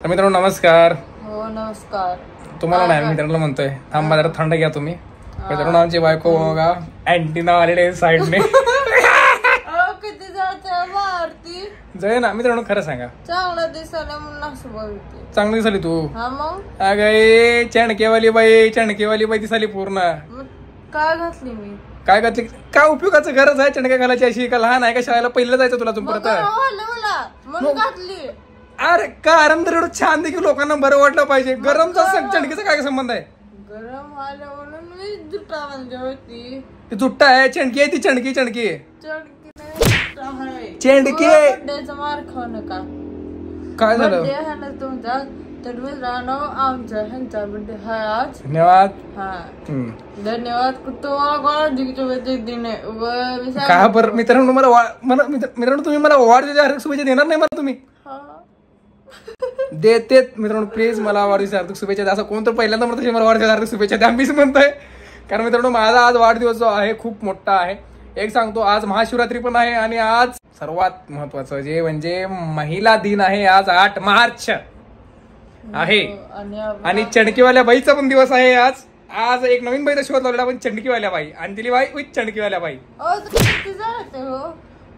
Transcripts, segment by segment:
तर मित्रांनो नमस्कार. हो नमस्कार. तुम्हाला नाही मित्रांनो म्हणतोय थांबा जरा थंड घ्या तुम्ही. मित्रांनो आमची बायको बघा अँटीना आलेले साईडने किती जळते मारती जय ना. मित्रांनो खरं सांगा चांगलं दिसायला म्हणून असं बोलते. चांगली दिसली तू. हा मग अगे चणकेवाली बाई दिसाली पूर्ण. मग काय घातली मी काय घातली काय उपयोगाचं गरज आहे चणक्या घालायची अशी का लहान आहे का शाळेला पहिलं जायचं तुला तुम्ही मग परत. मला म्हणून घातली. अरे कारण तर एवढं छान देखील लोकांना बरं वाटलं पाहिजे. गरमचा चणकेचा काय संबंध आहे. गरम आलं म्हणून मी जुटा म्हणजे होती. ती जुट्टा आहे चणकी आहे ती चणकी चडकी नाही जुटा आहे. चेंडकी बड्डेचा मार खाऊ नका. काय झालं. बड्डे आहे ना तुमचा तर मित्रांनो आमचा ह्यांचा बड्डे आहे आज. धन्यवाद. हा धन्यवाद. तुम्हाला दिने का बरं मित्रांनो मित्रांनो तुम्ही मला वाढदिवसाच्या हार्दिक शुभेच्छा देणार नाही मला तुम्ही. देते मित्रांनो प्लीज मला वाढदिवसाच्या हार्दिक शुभेच्छा द्या. असं कोणतं पहिल्यांदा म्हणतो मला वाढदिवसाच्या हार्दिक शुभेच्छा द्या मीच म्हणतोय. कारण मित्रांनो माझा आज वाढदिवस जो आहे खूप मोठा आहे. एक सांगतो आज महाशिवरात्री पण आहे आणि आज सर्वात महत्वाचं जे म्हणजे महिला दिन आहे. आज 8 मार्च आहे आणि चणकीवाल्या बाईचा पण दिवस आहे आज. आज एक नवीन बाईचा शोध लावलेला पण चणकीवाल्या बाई अंजली बाई विथ चणकीवाल्या बाई.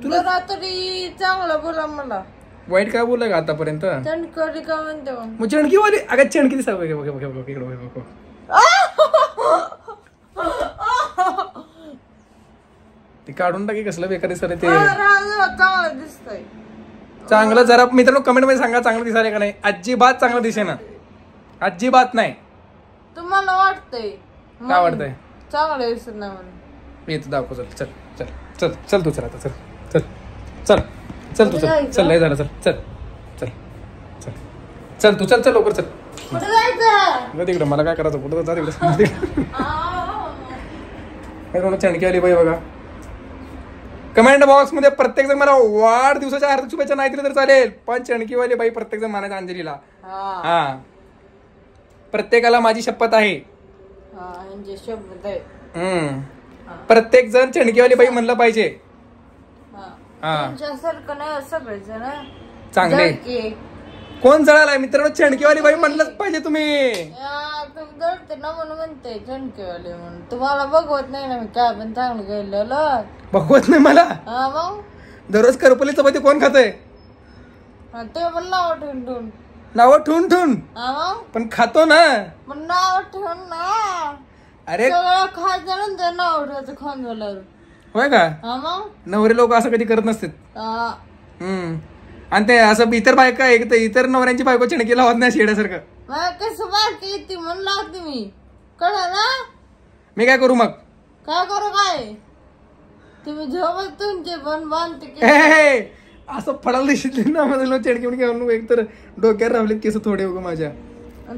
तुला रात्री चांगलं बोला मला वाईट काय बोललं का आतापर्यंत. चणकरी का म्हणते मग चणकीवाली अगं चणकी दिसा ती काढून टाकी कसलं बेकार सर ते चांगलं दिसतंय. चांगलं जरा मित्रांनो कमेंट मध्ये सांगा चांगलं दिसायला का नाही. अजिबात चांगलं दिसे ना अजिबात नाही. तुम्हाला वाटतंय काय वाटतंय चांगलं दिसत नाही म्हणून. येत दाखव चल चल चल चल चल तू चल आता चल चल चल चल तू चल चल लय झालं चल चल चल चल चल तू चल चल लवकर चल. कुठे जायचं तिकडं मला काय करायचं कुठं जा तिकडे. चणकीवाली बाई बघा कमेंट बॉक्स मध्ये प्रत्येक जण मला वाढदिवसाच्या हार्दिक शुभेच्छा नाही दिली तर चालेल पण चणकीवाली बाई प्रत्येक जण मानायचं अंजलीला. हा प्रत्येकाला माझी शपथ आहे. प्रत्येक जण चणकीवाली बाई म्हणलं पाहिजे. तुमच्यासारखं नाही सगळेजण चांगले. कोण जळालाय मित्रांनो चणकीवाली बाई म्हणलंच पाहिजे तुम्ही. जळते ना म्हणून म्हणते चणकेवाले म्हणून. तुम्हाला बघवत नाही ना मी काय पण चांगलं गेलेलं. बघवत नाही मला. मग दररोज करपली चपाती कोण खातंय. ते पण नाव ठेवून नाव ठेवून पण खातो ना. पण नाव ठेवून ना अरे सगळं खायचं नाव ठेवायचं खाऊन झाल्यावर. होय का नवरे लोक असं कधी करत नसतात. आणि ते असं इतर बायका इतर नवऱ्यांची बायको चणकी लावत नाही शेड्यासारखं. कसं बाकी ती म्हणून लावते मी कळलं ना. मी काय करू मग काय करू काय तुम्ही झोपत तुमचे पण बांधते असं फडायला दिसली ना माझं चणकी म्हणून घेऊन एक तर डोक्यावर रावले केस थोडे उगा माझ्या.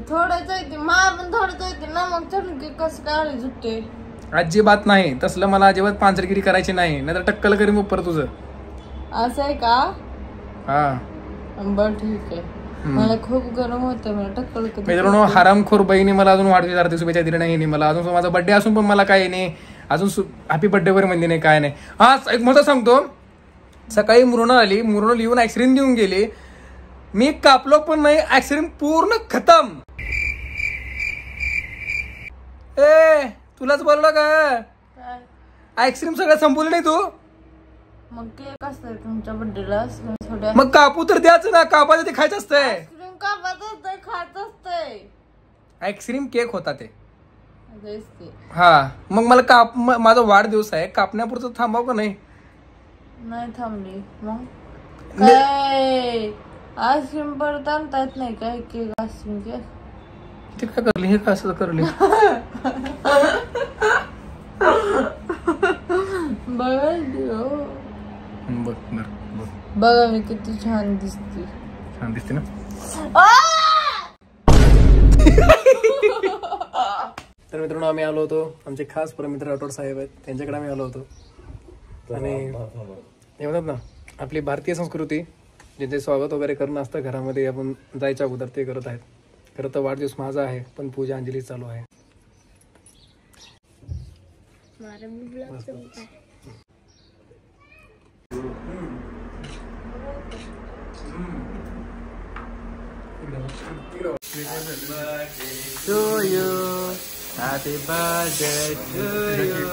थोडंच येते मा पण थोडंच येते ना मग चणकी कसं काय सुटते. अजिबात नाही तसलं मला अजिबात पांचरगिरी करायची नाही नाहीतर टक्कल करीन उपर तुझं. असं आहे का. हा बर ठीक आहे. मला खूप गरम होतं मला टक्कल करून. मित्रांनो हरामखोर बहिणी मला अजून वाढदिवसाच्या हार्दिक शुभेच्छा दिल्या नाही. मला अजून माझा बर्थडे असून पण मला काय नाही अजून हॅपी बर्थडे वर म्हणजे नाही काय नाही. हा एक महत्व सांगतो सकाळी मुरुणा आली मुरुणा लिहून आईस्क्रीम देऊन गेली. मी कापलो पण नाही आईस्क्रीम पूर्ण खतम. ए तुलाच बोलला का आईस्क्रीम सगळं संपवलं नाही तू. मग केक असतंय तुमच्या बर्थडेला थोड्या मग कापू तर द्याच ना कापायचं ते खायचं असतंय. आईस्क्रीम कापायचं असतंय खायचं असतंय. आईस्क्रीम केक होता ते. हा मग मला माझा वाढदिवस आहे कापण्यापुरतं थांबाव का नाही. नाही थांबली मग काय आईस्क्रीम परत आणता येत नाही काय केक आईस्क्रीम केक. ते काय करली हे काय असं करली. बघा मी किती छान दिसते. छान दिसते ना. तर मित्रांनो आम्ही आलो होतो आमचे खास परमित्र राठोड साहेब आहेत त्यांच्याकडे आम्ही आलो होतो. आणि हे म्हणतात ना आपली भारतीय संस्कृती जिथे स्वागत वगैरे करणं असतं घरामध्ये आपण जायच्या अगोदर ते करत आहेत. खरं तर वाढदिवस माझा आहे पण पूजा अंजली चालू आहे. To you, happy birthday to you,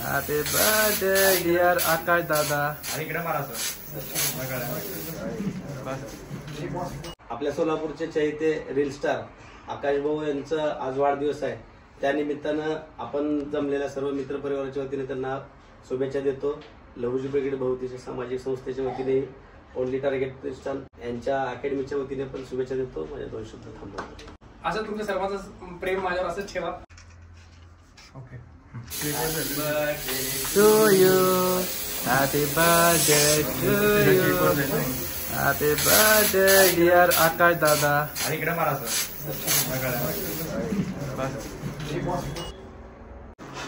happy birthday dear आकाश दादा. आपल्या सोलापूरचे चैते रील स्टार आकाश भाऊ यांचा आज वाढदिवस आहे. त्यानिमित्तानं आपण जमलेल्या सर्व मित्र परिवाराच्या वतीने त्यांना शुभेच्छा देतो. लहुजी ब्रिगेड बहुउद्देशीय सामाजिक संस्थेच्या वतीने ओनली टार्गेट प्रतिष्ठान यांच्या अकॅडमीच्या वतीने पण शुभेच्छा देतो. माझ्या 2 शब्द थांबवतो. असं तुमच्या सर्वांचं प्रेम माझ्यावर असंच ठेवा. Okay. To you, happy birthday to you, happy birthday dear आकाश दादा.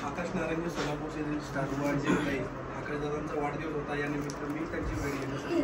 आकाश नारायण सोलापूरचे स्टार जे काही आकाश दादांचा वाढदिवस होता या निमित्त मी त्यांची भेट घेण्यासाठी